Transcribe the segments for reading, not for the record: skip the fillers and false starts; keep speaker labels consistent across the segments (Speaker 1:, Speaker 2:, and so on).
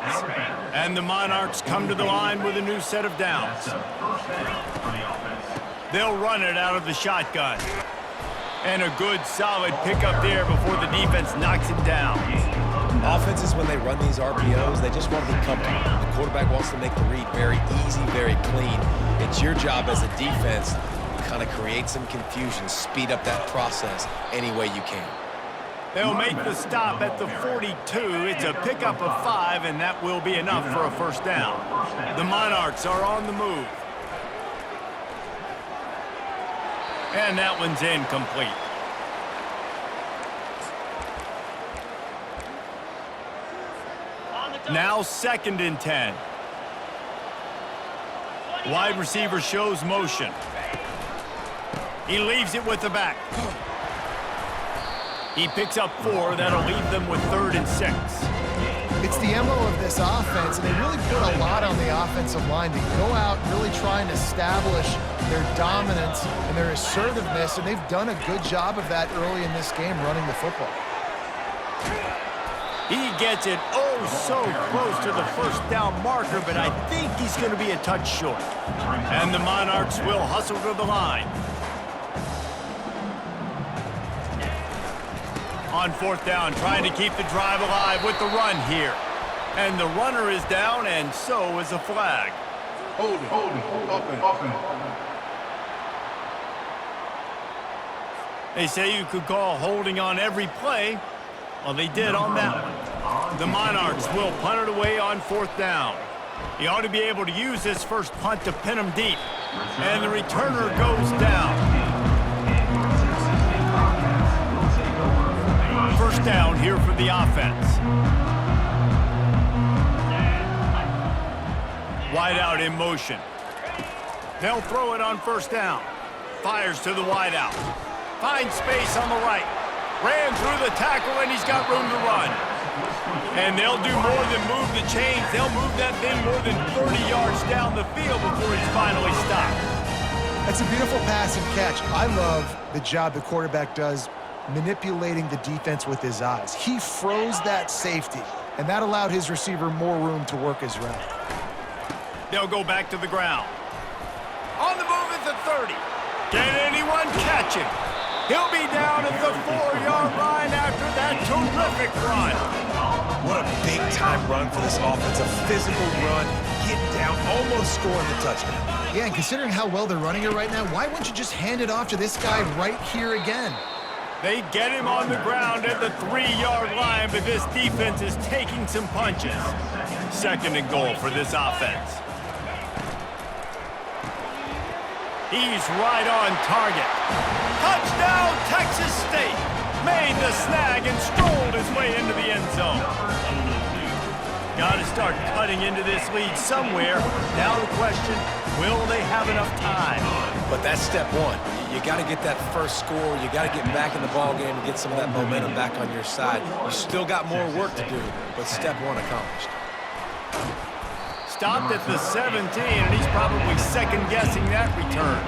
Speaker 1: offense. And the Monarchs come to the line with a new set of downs. They'll run it out of the shotgun. And a good, solid pickup there before the defense knocks it down.
Speaker 2: Offenses, when they run these RPOs, they just want to be comfortable. The quarterback wants to make the read very easy, very clean. It's your job as a defense to kind of create some confusion, speed up that process any way you can.
Speaker 1: They'll make the stop at the 42. It's a pickup of 5, and that will be enough for a first down. The Monarchs are on the move. And that one's incomplete. Now 2nd and 10. Wide receiver shows motion. He leaves it with the back. He picks up 4. That'll leave them with 3rd and 6.
Speaker 3: It's the MO of this offense, and they really put a lot on the offensive line to go out and really try and establish their dominance and their assertiveness, and they've done a good job of that early in this game running the football.
Speaker 1: He gets it so close to the first down marker, but I think he's going to be a touch short. And the Monarchs will hustle to the line. On 4th down, trying to keep the drive alive with the run here. And the runner is down, and so is a flag.
Speaker 4: Hold it.
Speaker 1: They say you could call holding on every play. Well, they did on that one. The Monarchs will punt it away on 4th down. He ought to be able to use this first punt to pin him deep. And the returner goes down. First down here for the offense. Wide out in motion. They'll throw it on 1st down. Fires to the wide out. Finds space on the right. Ran through the tackle, and he's got room to run. And they'll do more than move the chains. They'll move that thing more than 30 yards down the field before he's finally stopped.
Speaker 3: That's a beautiful pass and catch. I love the job the quarterback does manipulating the defense with his eyes. He froze that safety, and that allowed his receiver more room to work his route.
Speaker 1: They'll go back to the ground. On the move at the 30. Can anyone catch him? He'll be down at the 4-yard line after that terrific run.
Speaker 2: What a big-time run for this offense. A physical run, getting down, almost scoring the touchdown.
Speaker 3: Yeah, and considering how well they're running it right now, why wouldn't you just hand it off to this guy right here again?
Speaker 1: They get him on the ground at the 3-yard line, but this defense is taking some punches. 2nd and goal for this offense. He's right on target. Touchdown, Texas State. Made the snag and strolled his way into the end zone. Got to start cutting into this lead somewhere. Now the question, will they have enough time?
Speaker 2: But that's step 1. You got to get that first score. You got to get back in the ball game and get some of that momentum back on your side. You still got more work to do, but step 1 accomplished.
Speaker 1: Stopped at the 17, and he's probably second-guessing that return.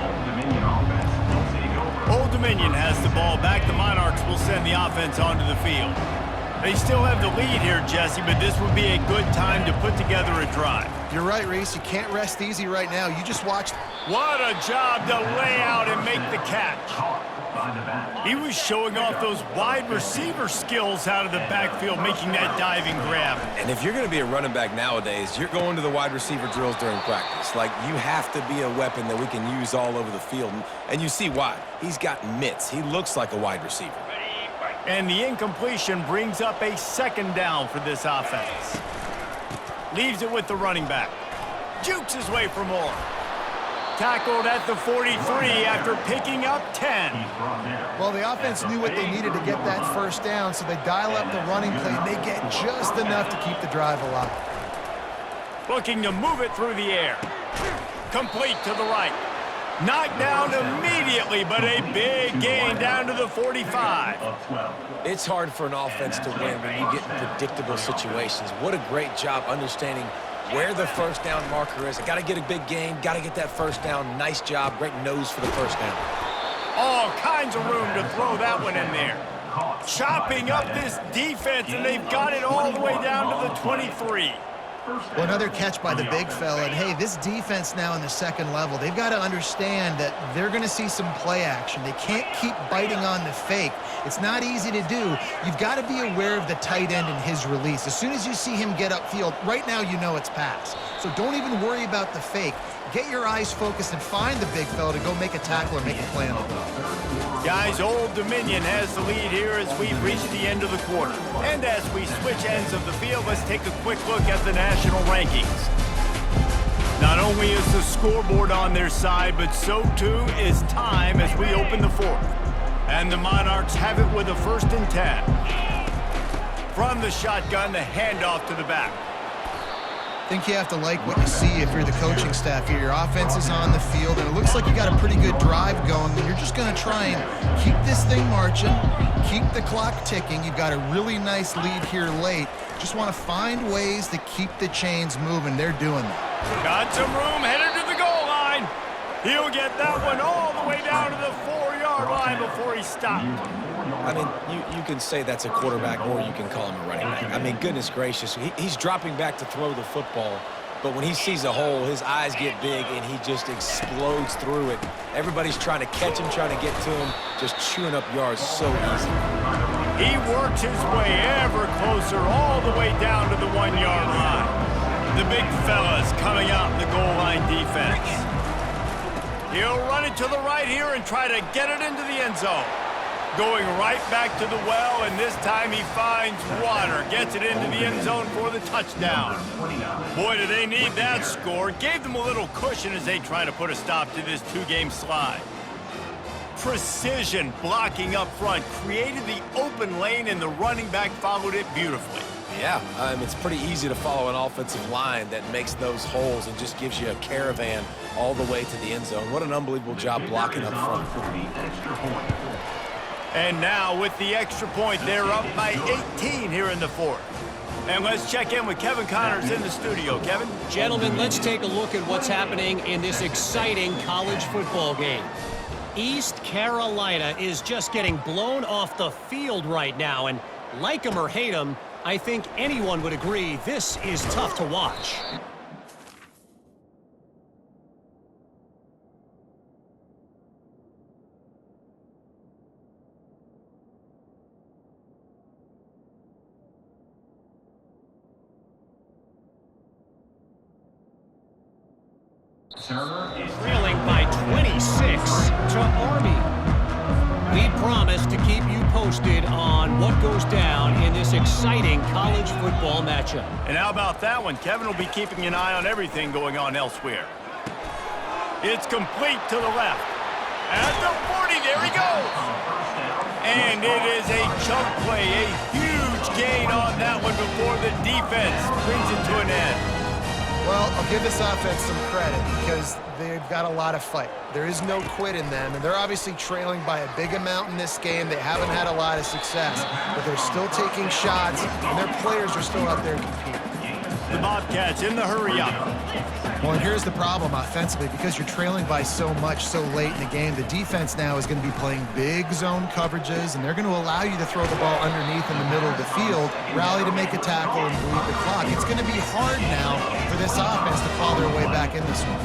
Speaker 1: Old Dominion has the ball back. The Monarchs will send the offense onto the field. They still have the lead here, Jesse, but this would be a good time to put together a drive.
Speaker 3: You're right, Reese. You can't rest easy right now. You just watched.
Speaker 1: What a job to lay out and make the catch. He was showing off those wide receiver skills out of the backfield, making that diving grab.
Speaker 2: And if you're going to be a running back nowadays, you're going to the wide receiver drills during practice. Like, you have to be a weapon that we can use all over the field. And you see why. He's got mitts. He looks like a wide receiver.
Speaker 1: And the incompletion brings up a 2nd down for this offense. Leaves it with the running back. Jukes his way for more. Tackled at the 43 after picking up 10.
Speaker 3: Well, the offense knew what they needed to get that first down, so they dial up the running play, and they get just enough to keep the drive alive.
Speaker 1: Looking to move it through the air. Complete to the right. Knocked down immediately, but a big gain down to the 45.
Speaker 2: It's hard for an offense to win when you get in predictable situations. What a great job understanding where the first down marker is. I got to get a big gain, got to get that first down. Nice job, great nose for the first down.
Speaker 1: All kinds of room to throw that one in there. Chopping up this defense, and they've got it all the way down to the 23.
Speaker 3: Well, another catch by the big fella. And, hey, this defense now in the second level, they've got to understand that they're going to see some play action. They can't keep biting on the fake. It's not easy to do. You've got to be aware of the tight end and his release. As soon as you see him get upfield, right now you know it's pass. So don't even worry about the fake. Get your eyes focused and find the big fella to go make a tackle or make a play on the ball.
Speaker 1: Guys, Old Dominion has the lead here as we've reached the end of the quarter. And as we switch ends of the field, let's take a quick look at the national rankings. Not only is the scoreboard on their side, but so too is time as we open the fourth. And the Monarchs have it with a 1st and 10. From the shotgun, the handoff to the back.
Speaker 3: I think you have to like what you see if you're the coaching staff here. Your offense is on the field, and it looks like you got a pretty good drive going, and you're just going to try and keep this thing marching, keep the clock ticking. You've got a really nice lead here late. Just want to find ways to keep the chains moving. They're doing that.
Speaker 1: Got some room, headed to the goal line. He'll get that one all the way down to the 4-yard line before he stopped.
Speaker 2: I mean, you can say that's a quarterback or you can call him a running back. I mean, goodness gracious, he's dropping back to throw the football, but when he sees a hole, his eyes get big and he just explodes through it. Everybody's trying to catch him, trying to get to him, just chewing up yards so easy.
Speaker 1: He works his way ever closer all the way down to the 1-yard line. The big fella's coming out in the goal line defense. He'll run it to the right here and try to get it into the end zone. Going right back to the well, and this time he finds water. Gets it into the end zone for the touchdown. Boy, do they need that score. Gave them a little cushion as they try to put a stop to this 2-game slide. Precision blocking up front. Created the open lane, and the running back followed it beautifully.
Speaker 2: Yeah, it's pretty easy to follow an offensive line that makes those holes and just gives you a caravan all the way to the end zone. What an unbelievable job blocking up front.
Speaker 1: And now with the extra point, they're up by 18 here in the fourth. And let's check in with Kevin Connors in the studio. Kevin?
Speaker 5: Gentlemen, let's take a look at what's happening in this exciting college football game. East Carolina is just getting blown off the field right now, and like them or hate them, I think anyone would agree this is tough to watch. Trailing by 26 to Army. We promise to keep you posted on what goes down in this exciting college football matchup.
Speaker 1: And how about that one? Kevin will be keeping an eye on everything going on elsewhere. It's complete to the left. At the 40, there he goes. And it is a chunk play, a huge gain on that one before the defense brings it to an end.
Speaker 3: Well, I'll give this offense some credit because they've got a lot of fight. There is no quit in them, and they're obviously trailing by a big amount in this game. They haven't had a lot of success, but they're still taking shots, and their players are still out there competing.
Speaker 1: The Bobcats in the hurry-up.
Speaker 3: Well, and here's the problem offensively. Because you're trailing by so much so late in the game, the defense now is going to be playing big zone coverages, and they're going to allow you to throw the ball underneath in the middle of the field, rally to make a tackle, and bleed the clock. It's going to be hard now for this offense to claw their way back in this one.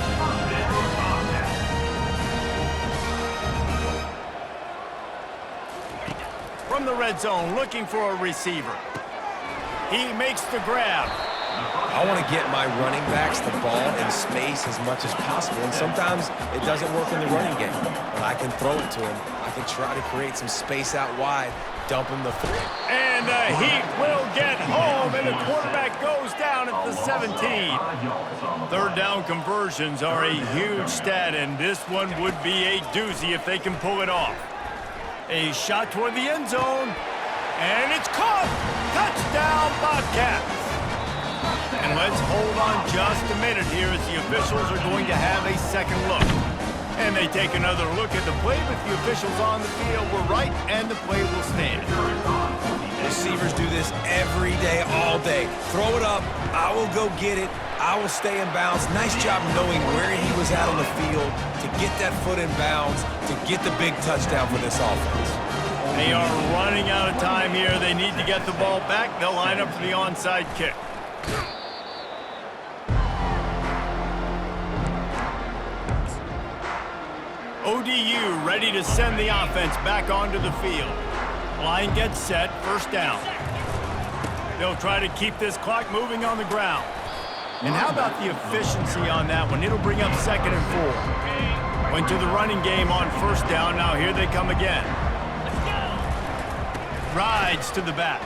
Speaker 1: From the red zone, looking for a receiver. He makes the grab.
Speaker 2: I want to get my running backs the ball in space as much as possible, and sometimes it doesn't work in the running game. But I can throw it to him. I can try to create some space out wide, dump him the field.
Speaker 1: And the Heat will get home, and the quarterback goes down at the 17. Third down conversions are a huge stat, and this one would be a doozy if they can pull it off. A shot toward the end zone, and it's caught! Touchdown, Bobcats! And let's hold on just a minute here as the officials are going to have a second look. And they take another look at the play, but the officials on the field were right, and the play will stand.
Speaker 2: Receivers do this every day, all day. Throw it up, I will go get it, I will stay in bounds. Nice job knowing where he was at on the field to get that foot in bounds, to get the big touchdown for this offense.
Speaker 1: They are running out of time here. They need to get the ball back. They'll line up for the onside kick. ODU ready to send the offense back onto the field. Line gets set, first down. They'll try to keep this clock moving on the ground. And how about the efficiency on that one? It'll bring up 2nd and 4. Went to the running game on first down. Now here they come again. Rides to the back.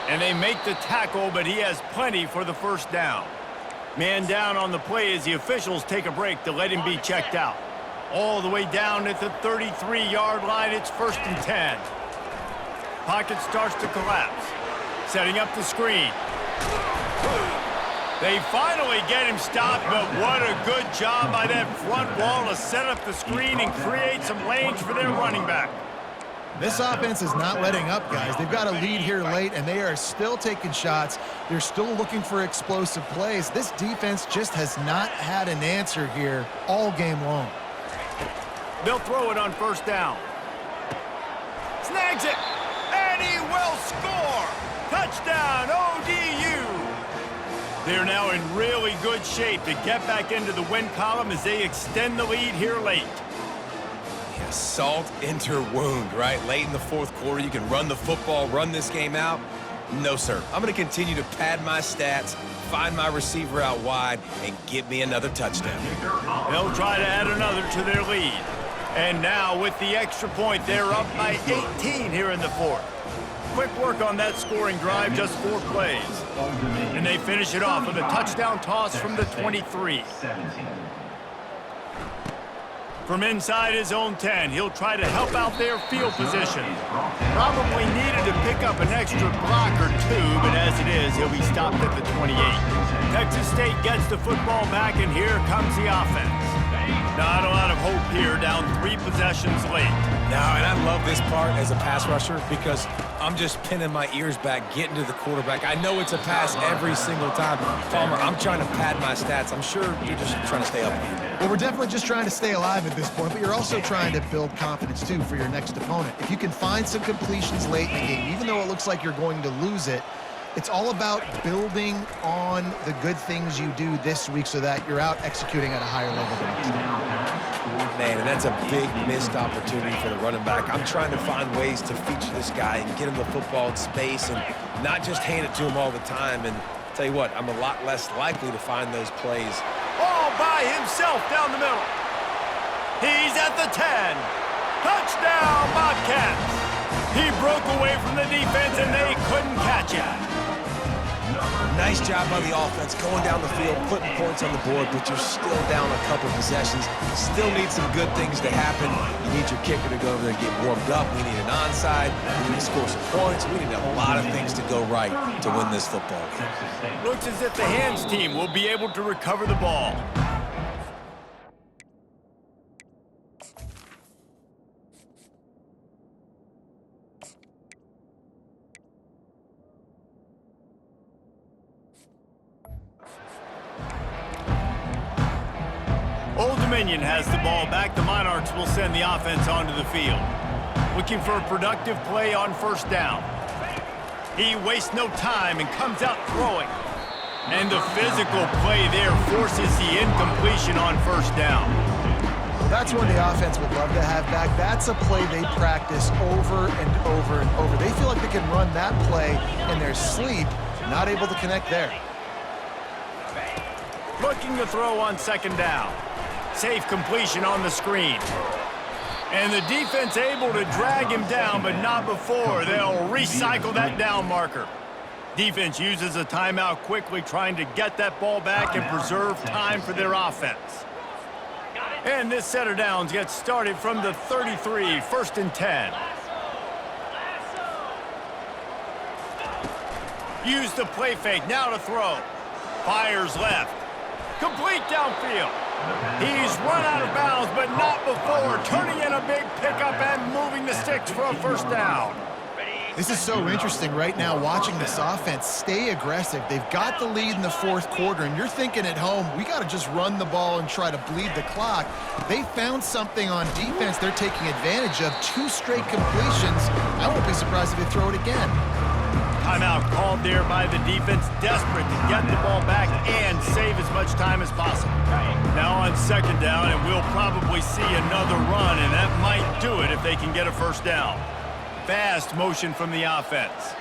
Speaker 1: And they make the tackle, but he has plenty for the first down. Man down on the play as the officials take a break to let him be checked out. All the way down at the 33-yard line, it's 1st and 10. Pocket starts to collapse. Setting up the screen. They finally get him stopped, but what a good job by that front wall to set up the screen and create some lanes for their running back.
Speaker 3: This offense is not letting up, guys. They've got a lead here late, and they are still taking shots. They're still looking for explosive plays. This defense just has not had an answer here all game long.
Speaker 1: They'll throw it on first down. Snags it, and he will score! Touchdown, ODU! They're now in really good shape to get back into the win column as they extend the lead here late.
Speaker 2: Yeah, salt into her wound, right? Late in the 4th quarter, you can run the football, run this game out. No, sir. I'm going to continue to pad my stats, find my receiver out wide, and get me another touchdown.
Speaker 1: They'll try to add another to their lead. And now, with the extra point, they're up by 18 here in the 4th. Quick work on that scoring drive, just 4 plays. And they finish it off with a touchdown toss from the 23. From inside his own 10, he'll try to help out their field position. Probably needed to pick up an extra block or 2, but as it is, he'll be stopped at the 28. Texas State gets the football back, and here comes the offense. Not a lot of hope here, down 3 possessions late.
Speaker 2: Now, and I love this part as a pass rusher because I'm just pinning my ears back, getting to the quarterback. I know it's a pass every single time. Palmer, I'm trying to pad my stats. I'm sure you're just trying to stay up.
Speaker 3: Well, we're definitely just trying to stay alive at this point, but you're also trying to build confidence, too, for your next opponent. If you can find some completions late in the game, even though it looks like you're going to lose it, it's all about building on the good things you do this week so that you're out executing at a higher level the next time.
Speaker 2: Man, and that's a big missed opportunity for the running back. I'm trying to find ways to feature this guy and get him the football in space and not just hand it to him all the time. And tell you what, I'm a lot less likely to find those plays.
Speaker 1: All by himself down the middle. He's at the 10. Touchdown, Bobcats. He broke away from the defense, and they couldn't catch him.
Speaker 2: Nice job by the offense going down the field, putting points on the board, but you're still down a couple possessions. Still need some good things to happen. You need your kicker to go over there and get warmed up. We need an onside. We need to score some points. We need a lot of things to go right to win this football game.
Speaker 1: Looks as if the hands team will be able to recover the ball. Old Dominion has the ball back. The Monarchs will send the offense onto the field. Looking for a productive play on first down. He wastes no time and comes out throwing. And the physical play there forces the incompletion on first down.
Speaker 3: Well, that's one the offense would love to have back. That's a play they practice over and over and over. They feel like they can run that play in their sleep, not able to connect there.
Speaker 1: Looking to throw on second down. Safe completion on the screen. And the defense able to drag him down, but not before. They'll recycle that down marker. Defense uses a timeout quickly, trying to get that ball back and preserve time for their offense. And this set of downs gets started from the 33, 1st and 10. Use the play fake, now to throw. Fires left. Complete downfield. He's run out of bounds, but not before turning in a big pickup and moving the sticks for a first down.
Speaker 3: This is so interesting right now, watching this offense stay aggressive. They've got the lead in the 4th quarter, and you're thinking at home, we got to just run the ball and try to bleed the clock. They found something on defense they're taking advantage of. 2 straight completions. I won't be surprised if they throw it again.
Speaker 1: Timeout called there by the defense, desperate to get the ball back and save as much time as possible. Now on second down, and we'll probably see another run, and that might do it if they can get a first down. Fast motion from the offense.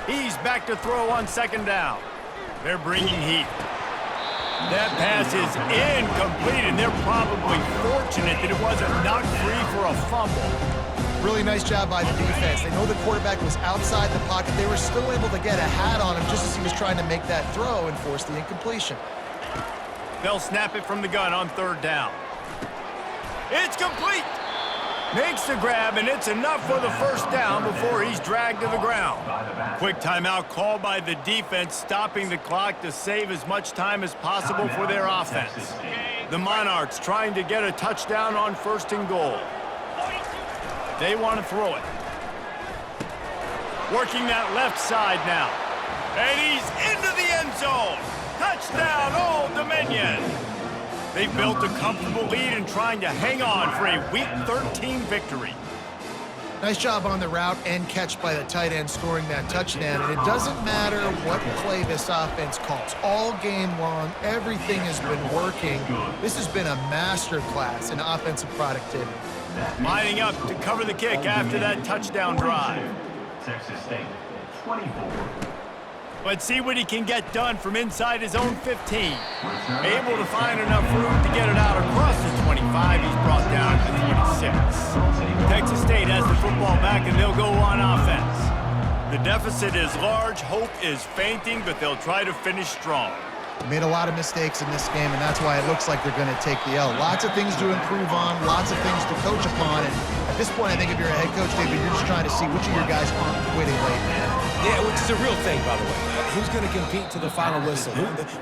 Speaker 1: He's back to throw on second down. They're bringing heat. That pass is incomplete, and they're probably fortunate that it wasn't knocked free for a fumble.
Speaker 3: Really nice job by the defense. They know the quarterback was outside the pocket. They were still able to get a hat on him just as he was trying to make that throw and force the incompletion.
Speaker 1: They'll snap it from the gun on third down. It's complete. Makes the grab, and it's enough for the first down before he's dragged to the ground. Quick timeout called by the defense, stopping the clock to save as much time as possible for their offense. The Monarchs trying to get a touchdown on first and goal. They want to throw it. Working that left side now. And he's into the end zone. Touchdown, Old Dominion. They built a comfortable lead and trying to hang on for a Week 13 victory.
Speaker 3: Nice job on the route and catch by the tight end scoring that touchdown. And it doesn't matter what play this offense calls. All game long, everything has been working. This has been a masterclass in offensive productivity.
Speaker 1: Lining up to cover the kick after that touchdown drive.
Speaker 6: Texas State, 24.
Speaker 1: Let's see what he can get done from inside his own 15. Able to find enough room to get it out across the 25. He's brought down to the 26. Texas State has the football back, and they'll go on offense. The deficit is large. Hope is fainting, but they'll try to finish strong.
Speaker 3: Made a lot of mistakes in this game, and that's why it looks like they're going to take the L. Lots of things to improve on, lots of things to coach upon, and at this point, I think if you're a head coach, David, you're just trying to see which of your guys aren't quitting late.
Speaker 2: Yeah, which is a real thing, by the way. Who's going to compete to the final whistle?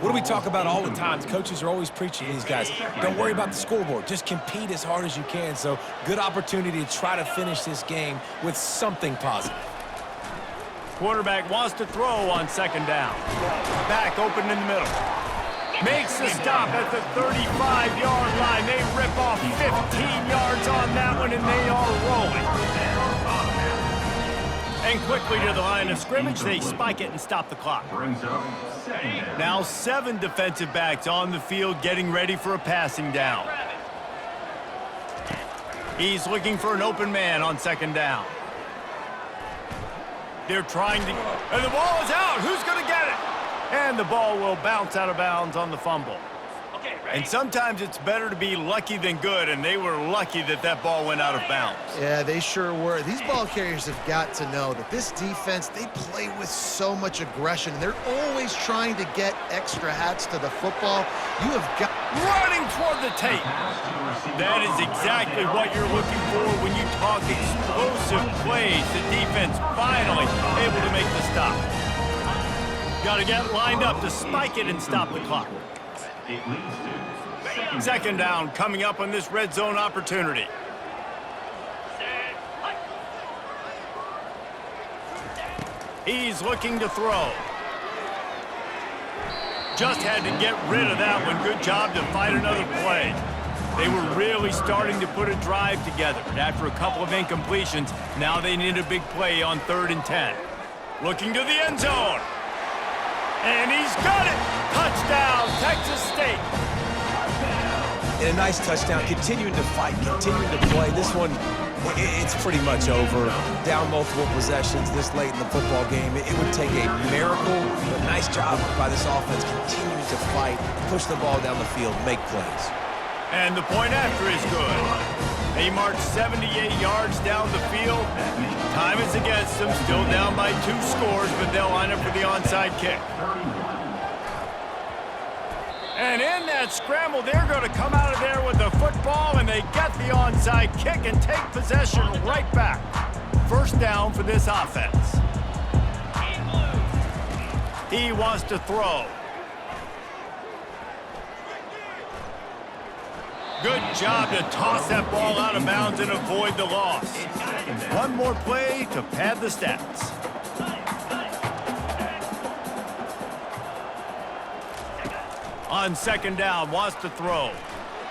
Speaker 2: What do we talk about all the time? Coaches are always preaching to these guys. Don't worry about the scoreboard. Just compete as hard as you can. So, good opportunity to try to finish this game with something positive.
Speaker 1: Quarterback wants to throw on second down. Back open in the middle. Makes the stop at the 35-yard line. They rip off 15 yards on that one, and they are rolling. And quickly to the line of scrimmage, they spike it and stop the clock. Now 7 defensive backs on the field getting ready for a passing down. He's looking for an open man on second down. They're trying to, and the ball is out. Who's going to get it? And the ball will bounce out of bounds on the fumble. And sometimes it's better to be lucky than good, and they were lucky that that ball went out of bounds.
Speaker 3: Yeah, they sure were. These ball carriers have got to know that this defense, they play with so much aggression, and they're always trying to get extra hats to the football. You have got...
Speaker 1: Running toward the tape. That is exactly what you're looking for when you talk explosive plays. The defense finally able to make the stop. Got to get lined up to spike it and stop the clock. Second down coming up on this red zone opportunity. He's looking to throw. Just had to get rid of that one. Good job to fight another play. They were really starting to put a drive together. After a couple of incompletions, now they need a big play on 3rd and 10. Looking to the end zone. And he's got it! Touchdown, Texas State.
Speaker 2: And a nice touchdown, continuing to fight, continuing to play. This one, it's pretty much over. Down multiple possessions this late in the football game. It would take a miracle, but nice job by this offense continuing to fight, push the ball down the field, make plays.
Speaker 1: And the point after is good. They march 78 yards down the field. Time is against them, still down by 2 scores, but they'll line up for the onside kick. And in that scramble, they're going to come out of there with the football, and they get the onside kick and take possession right back. First down for this offense. He wants to throw. Good job to toss that ball out of bounds and avoid the loss. One more play to pad the stats. On second down, wants to throw.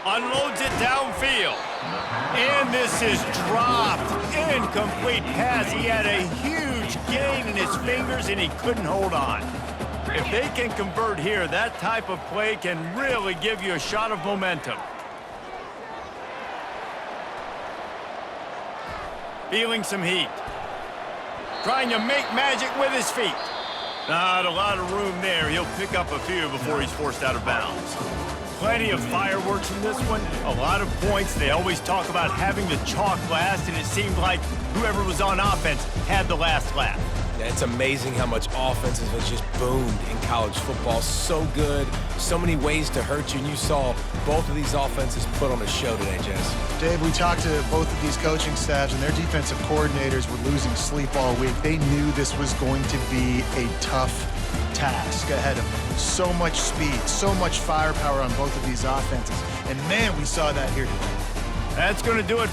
Speaker 1: Unloads it downfield. And this is dropped. Incomplete pass. He had a huge gain in his fingers, and he couldn't hold on. If they can convert here, that type of play can really give you a shot of momentum. Feeling some heat. Trying to make magic with his feet. Not a lot of room there. He'll pick up a few before he's forced out of bounds. Plenty of fireworks in this one. A lot of points. They always talk about having the chalk last, and it seemed like whoever was on offense had the last laugh.
Speaker 2: Yeah, it's amazing how much offenses has just boomed in college football. So good, so many ways to hurt you, and you saw both of these offenses put on a show today, Jess.
Speaker 3: Dave, we talked to both of these coaching staffs, and their defensive coordinators were losing sleep all week. They knew this was going to be a tough task ahead of them. So much speed, so much firepower on both of these offenses. And man, we saw that here today.
Speaker 1: That's going to do it.